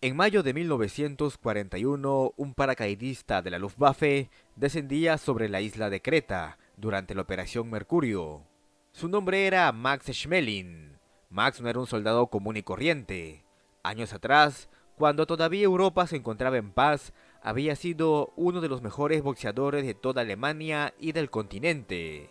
En mayo de 1941, un paracaidista de la Luftwaffe descendía sobre la isla de Creta durante la Operación Mercurio. Su nombre era Max Schmeling. Max no era un soldado común y corriente. Años atrás, cuando todavía Europa se encontraba en paz, había sido uno de los mejores boxeadores de toda Alemania y del continente.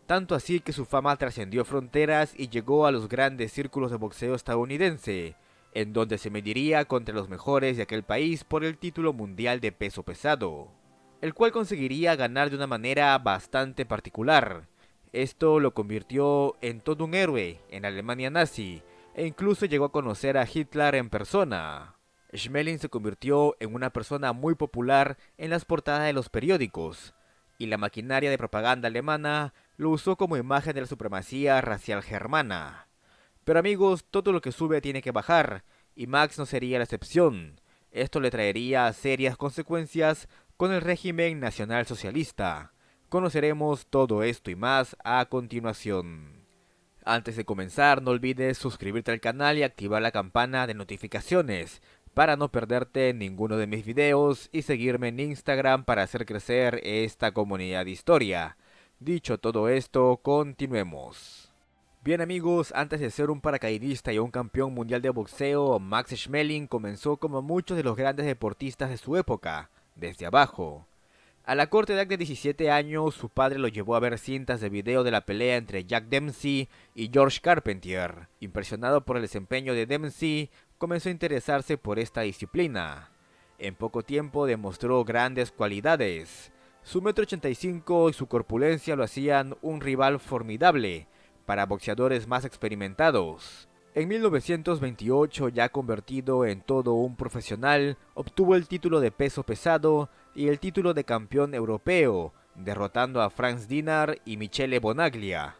Tanto así que su fama trascendió fronteras y llegó a los grandes círculos de boxeo estadounidense, en donde se mediría contra los mejores de aquel país por el título mundial de peso pesado, el cual conseguiría ganar de una manera bastante particular. Esto lo convirtió en todo un héroe en la Alemania nazi, e incluso llegó a conocer a Hitler en persona. Schmeling se convirtió en una persona muy popular en las portadas de los periódicos, y la maquinaria de propaganda alemana lo usó como imagen de la supremacía racial germana. Pero amigos, todo lo que sube tiene que bajar, y Max no sería la excepción. Esto le traería serias consecuencias con el régimen nacional socialista. Conoceremos todo esto y más a continuación. Antes de comenzar, no olvides suscribirte al canal y activar la campana de notificaciones para no perderte ninguno de mis videos y seguirme en Instagram para hacer crecer esta comunidad de historia. Dicho todo esto, continuemos. Bien amigos, antes de ser un paracaidista y un campeón mundial de boxeo, Max Schmeling comenzó como muchos de los grandes deportistas de su época, desde abajo. A la corta edad de 17 años, su padre lo llevó a ver cintas de video de la pelea entre Jack Dempsey y George Carpentier. Impresionado por el desempeño de Dempsey, comenzó a interesarse por esta disciplina. En poco tiempo demostró grandes cualidades. Su 1,85 m y su corpulencia lo hacían un rival formidable para boxeadores más experimentados. En 1928, ya convertido en todo un profesional, obtuvo el título de peso pesado y el título de campeón europeo, derrotando a Franz Dinar y Michele Bonaglia.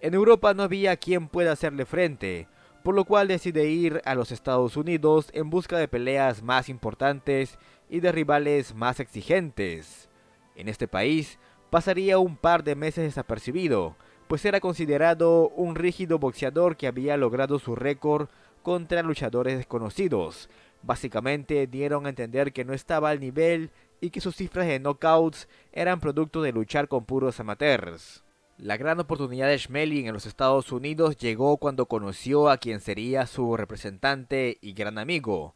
En Europa no había quien pueda hacerle frente, por lo cual decide ir a los Estados Unidos en busca de peleas más importantes y de rivales más exigentes. En este país pasaría un par de meses desapercibido, pues era considerado un rígido boxeador que había logrado su récord contra luchadores desconocidos. Básicamente dieron a entender que no estaba al nivel y que sus cifras de knockouts eran producto de luchar con puros amateurs. La gran oportunidad de Schmeling en los Estados Unidos llegó cuando conoció a quien sería su representante y gran amigo,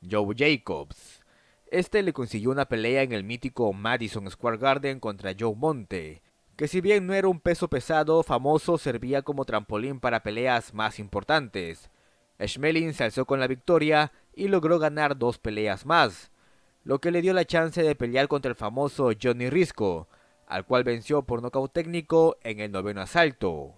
Joe Jacobs. Este le consiguió una pelea en el mítico Madison Square Garden contra Joe Monte, que si bien no era un peso pesado famoso, servía como trampolín para peleas más importantes. Schmeling se alzó con la victoria y logró ganar 2 peleas más, lo que le dio la chance de pelear contra el famoso Johnny Risco, al cual venció por nocaut técnico en el 9º asalto.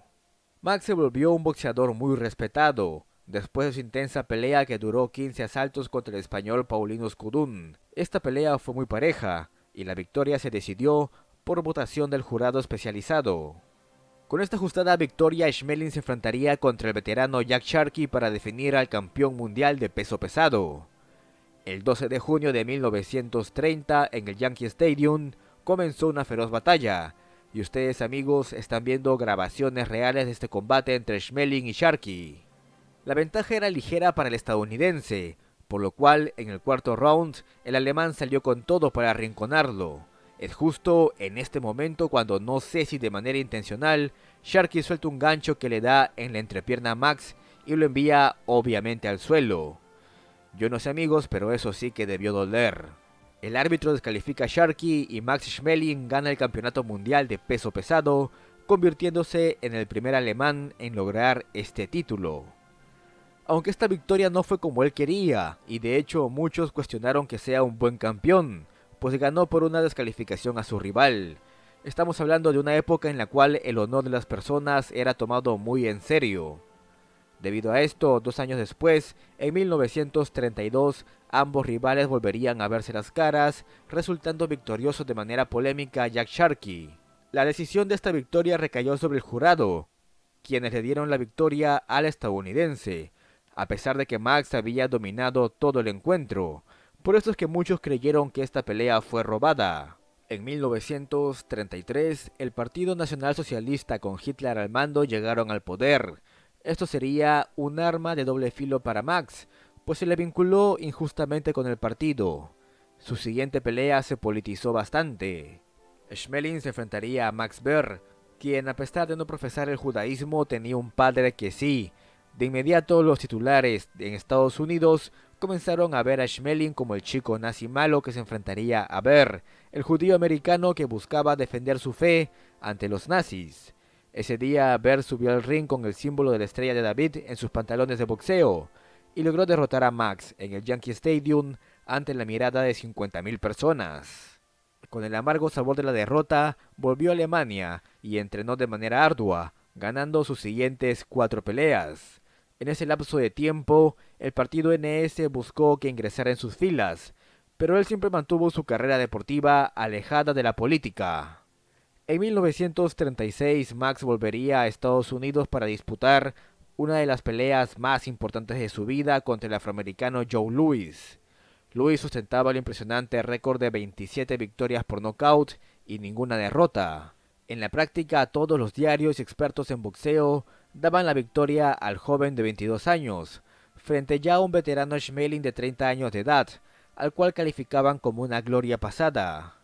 Max se volvió un boxeador muy respetado, después de su intensa pelea que duró 15 asaltos contra el español Paulino Escudún. Esta pelea fue muy pareja, y la victoria se decidió por votación del jurado especializado. Con esta ajustada victoria, Schmeling se enfrentaría contra el veterano Jack Sharkey para definir al campeón mundial de peso pesado. El 12 de junio de 1930, en el Yankee Stadium, comenzó una feroz batalla, y ustedes amigos están viendo grabaciones reales de este combate entre Schmeling y Sharkey. La ventaja era ligera para el estadounidense, por lo cual en el cuarto round el alemán salió con todo para arrinconarlo. Es justo en este momento cuando, no sé si de manera intencional, Sharkey suelta un gancho que le da en la entrepierna a Max y lo envía obviamente al suelo. Yo no sé amigos, pero eso sí que debió doler. El árbitro descalifica a Sharkey y Max Schmeling gana el campeonato mundial de peso pesado, convirtiéndose en el primer alemán en lograr este título. Aunque esta victoria no fue como él quería, y de hecho muchos cuestionaron que sea un buen campeón, pues ganó por una descalificación a su rival. Estamos hablando de una época en la cual el honor de las personas era tomado muy en serio. Debido a esto, 2 años después, en 1932, ambos rivales volverían a verse las caras, resultando victorioso de manera polémica Jack Sharkey. La decisión de esta victoria recayó sobre el jurado, quienes le dieron la victoria al estadounidense, a pesar de que Max había dominado todo el encuentro. Por eso es que muchos creyeron que esta pelea fue robada. En 1933, el Partido Nacional Socialista con Hitler al mando llegaron al poder. Esto sería un arma de doble filo para Max, pues se le vinculó injustamente con el partido. Su siguiente pelea se politizó bastante. Schmeling se enfrentaría a Max Baer, quien a pesar de no profesar el judaísmo tenía un padre que sí. De inmediato los titulares en Estados Unidos comenzaron a ver a Schmeling como el chico nazi malo que se enfrentaría a Baer, el judío americano que buscaba defender su fe ante los nazis. Ese día Baer subió al ring con el símbolo de la estrella de David en sus pantalones de boxeo y logró derrotar a Max en el Yankee Stadium ante la mirada de 50.000 personas. Con el amargo sabor de la derrota, volvió a Alemania y entrenó de manera ardua, ganando sus siguientes 4 peleas. En ese lapso de tiempo, el partido NS buscó que ingresara en sus filas, pero él siempre mantuvo su carrera deportiva alejada de la política. En 1936, Max volvería a Estados Unidos para disputar una de las peleas más importantes de su vida contra el afroamericano Joe Louis. Louis ostentaba el impresionante récord de 27 victorias por nocaut y ninguna derrota. En la práctica, todos los diarios y expertos en boxeo daban la victoria al joven de 22 años, frente ya a un veterano Schmeling de 30 años de edad, al cual calificaban como una gloria pasada.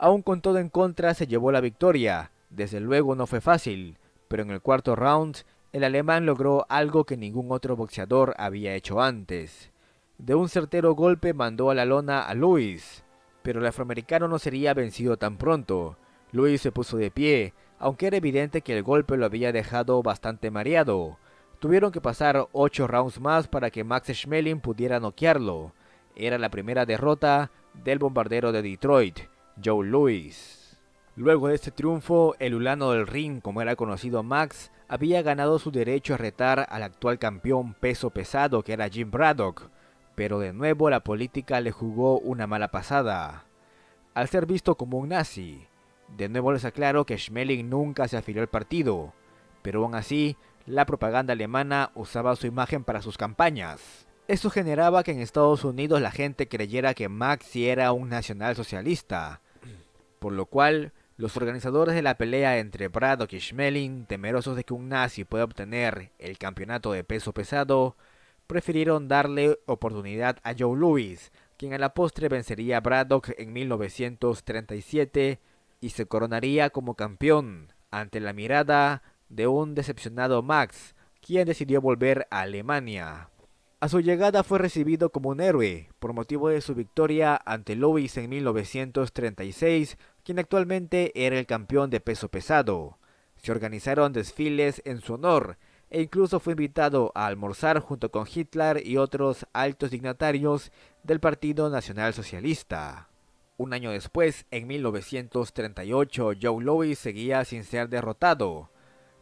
Aún con todo en contra, se llevó la victoria. Desde luego no fue fácil, pero en el cuarto round, el alemán logró algo que ningún otro boxeador había hecho antes. De un certero golpe mandó a la lona a Louis, pero el afroamericano no sería vencido tan pronto. Louis se puso de pie, aunque era evidente que el golpe lo había dejado bastante mareado. Tuvieron que pasar 8 rounds más para que Max Schmeling pudiera noquearlo. Era la primera derrota del bombardero de Detroit, Joe Louis. Luego de este triunfo, el ulano del ring, como era conocido Max, había ganado su derecho a retar al actual campeón peso pesado que era Jim Braddock, pero de nuevo la política le jugó una mala pasada. Al ser visto como un nazi, de nuevo les aclaro que Schmeling nunca se afilió al partido, pero aún así, la propaganda alemana usaba su imagen para sus campañas. Eso generaba que en Estados Unidos la gente creyera que Max sí era un nacionalsocialista, por lo cual los organizadores de la pelea entre Braddock y Schmeling, temerosos de que un nazi pueda obtener el campeonato de peso pesado, prefirieron darle oportunidad a Joe Louis, quien a la postre vencería a Braddock en 1937 y se coronaría como campeón ante la mirada de un decepcionado Max, quien decidió volver a Alemania. A su llegada fue recibido como un héroe por motivo de su victoria ante Louis en 1936, quien actualmente era el campeón de peso pesado. Se organizaron desfiles en su honor e incluso fue invitado a almorzar junto con Hitler y otros altos dignatarios del Partido Nacional Socialista. Un año después, en 1938, Joe Louis seguía sin ser derrotado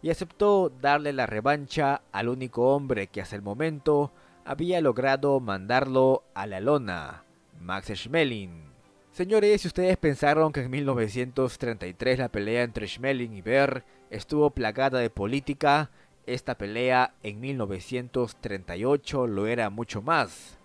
y aceptó darle la revancha al único hombre que hasta el momento había logrado mandarlo a la lona, Max Schmeling. Señores, si ustedes pensaron que en 1933 la pelea entre Schmeling y Baer estuvo plagada de política, esta pelea en 1938 lo era mucho más.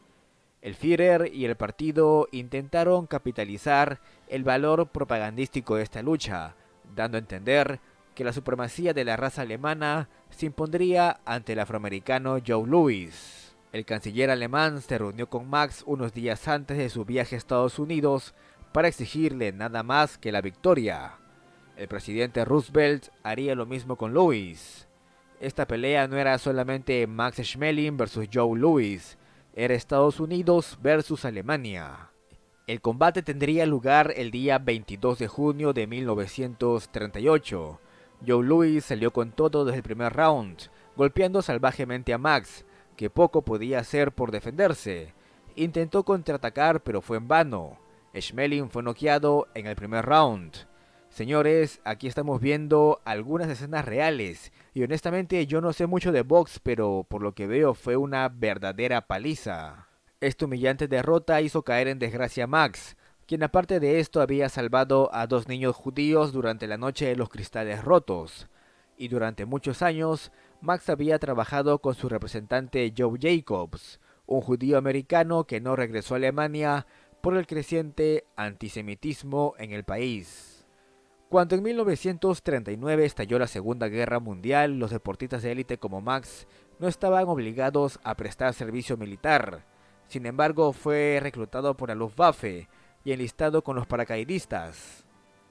El Führer y el partido intentaron capitalizar el valor propagandístico de esta lucha, dando a entender que la supremacía de la raza alemana se impondría ante el afroamericano Joe Louis. El canciller alemán se reunió con Max unos días antes de su viaje a Estados Unidos para exigirle nada más que la victoria. El presidente Roosevelt haría lo mismo con Louis. Esta pelea no era solamente Max Schmeling versus Joe Louis, era Estados Unidos versus Alemania. El combate tendría lugar el día 22 de junio de 1938. Joe Louis salió con todo desde el primer round, golpeando salvajemente a Max, que poco podía hacer por defenderse. Intentó contraatacar, pero fue en vano. Schmeling fue noqueado en el primer round. Señores, aquí estamos viendo algunas escenas reales, y honestamente yo no sé mucho de box, pero por lo que veo fue una verdadera paliza. Esta humillante derrota hizo caer en desgracia a Max, quien aparte de esto había salvado a 2 niños judíos durante la noche de los cristales rotos. Y durante muchos años, Max había trabajado con su representante Joe Jacobs, un judío americano que no regresó a Alemania por el creciente antisemitismo en el país. Cuando en 1939 estalló la Segunda Guerra Mundial, los deportistas de élite como Max no estaban obligados a prestar servicio militar. Sin embargo, fue reclutado por la Luftwaffe y enlistado con los paracaidistas.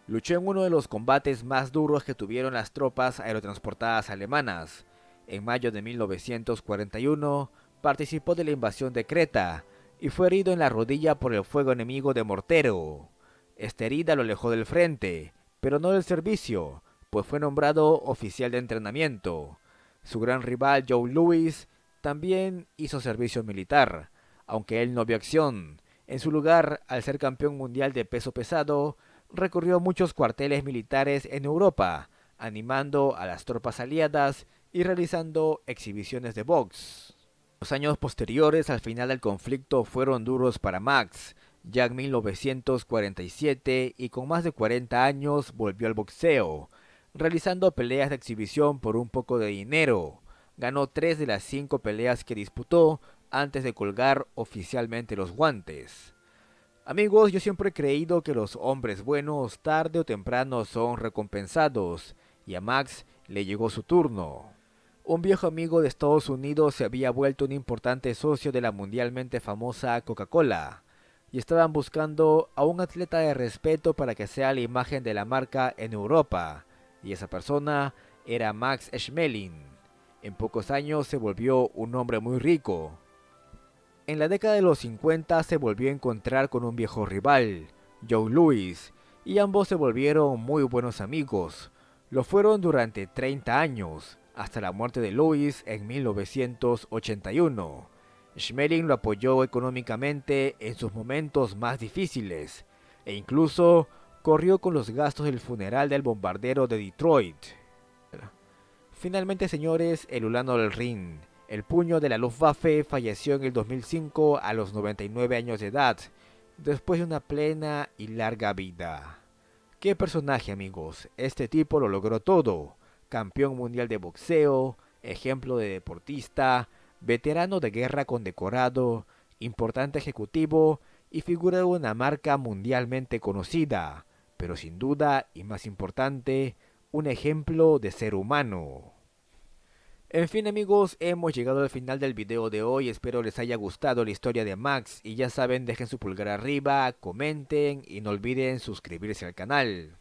Luchó en uno de los combates más duros que tuvieron las tropas aerotransportadas alemanas. En mayo de 1941 participó de la invasión de Creta y fue herido en la rodilla por el fuego enemigo de mortero. Esta herida lo alejó del frente, pero no del servicio, pues fue nombrado oficial de entrenamiento. Su gran rival Joe Louis también hizo servicio militar, aunque él no vio acción. En su lugar, al ser campeón mundial de peso pesado, recorrió muchos cuarteles militares en Europa, animando a las tropas aliadas y realizando exhibiciones de box. Los años posteriores al final del conflicto fueron duros para Max. Ya en 1947 y con más de 40 años volvió al boxeo, realizando peleas de exhibición por un poco de dinero. Ganó 3 de las 5 peleas que disputó antes de colgar oficialmente los guantes. Amigos, yo siempre he creído que los hombres buenos tarde o temprano son recompensados, y a Max le llegó su turno. Un viejo amigo de Estados Unidos se había vuelto un importante socio de la mundialmente famosa Coca-Cola, y estaban buscando a un atleta de respeto para que sea la imagen de la marca en Europa, y esa persona era Max Schmeling. En pocos años se volvió un hombre muy rico. En la década de los 50 se volvió a encontrar con un viejo rival, Joe Louis, y ambos se volvieron muy buenos amigos. Lo fueron durante 30 años, hasta la muerte de Louis en 1981. Schmeling lo apoyó económicamente en sus momentos más difíciles, e incluso corrió con los gastos del funeral del bombardero de Detroit. Finalmente, señores, el Ulano del Ring, el puño de la Luftwaffe, falleció en el 2005 a los 99 años de edad, después de una plena y larga vida. ¡Qué personaje, amigos! Este tipo lo logró todo. Campeón mundial de boxeo, ejemplo de deportista, veterano de guerra condecorado, importante ejecutivo y figura de una marca mundialmente conocida, pero sin duda, y más importante, un ejemplo de ser humano. En fin, amigos, hemos llegado al final del video de hoy. Espero les haya gustado la historia de Max, y ya saben, dejen su pulgar arriba, comenten y no olviden suscribirse al canal.